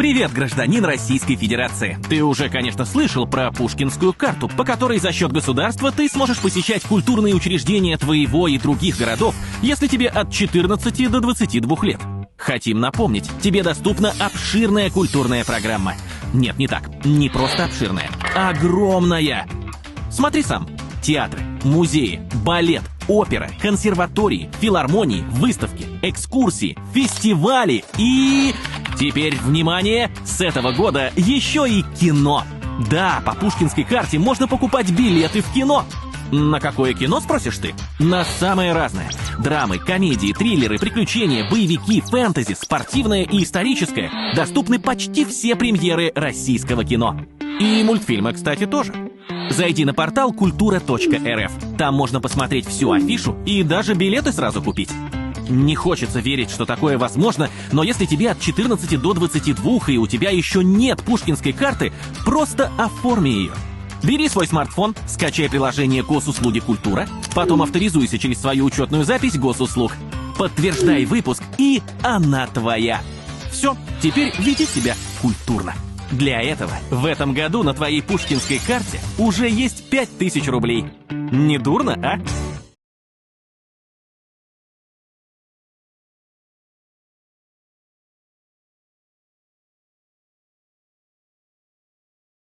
Привет, гражданин Российской Федерации. Ты уже, конечно, слышал про Пушкинскую карту, по которой за счет государства ты сможешь посещать культурные учреждения твоего и других городов, если тебе от 14 до 22 лет. Хотим напомнить, тебе доступна обширная культурная программа. Нет, не так. Не просто обширная. Огромная. Смотри сам. Театры, музеи, балет, опера, консерватории, филармонии, выставки, экскурсии, фестивали и... Теперь, внимание, с этого года еще и кино. Да, по Пушкинской карте можно покупать билеты в кино. На какое кино, спросишь ты? На самое разное. Драмы, комедии, триллеры, приключения, боевики, фэнтези, спортивное и историческое. Доступны почти все премьеры российского кино. И мультфильмы, кстати, тоже. Зайди на портал kultura.rf. Там можно посмотреть всю афишу и даже билеты сразу купить. Не хочется верить, что такое возможно, но если тебе от 14 до 22 и у тебя еще нет пушкинской карты, просто оформи ее. Бери свой смартфон, скачай приложение Госуслуги Культура, потом авторизуйся через свою учетную запись Госуслуг. Подтверждай выпуск, и она твоя. Все, теперь веди себя культурно. Для этого в этом году на твоей пушкинской карте уже есть 5000 рублей. Не дурно, а?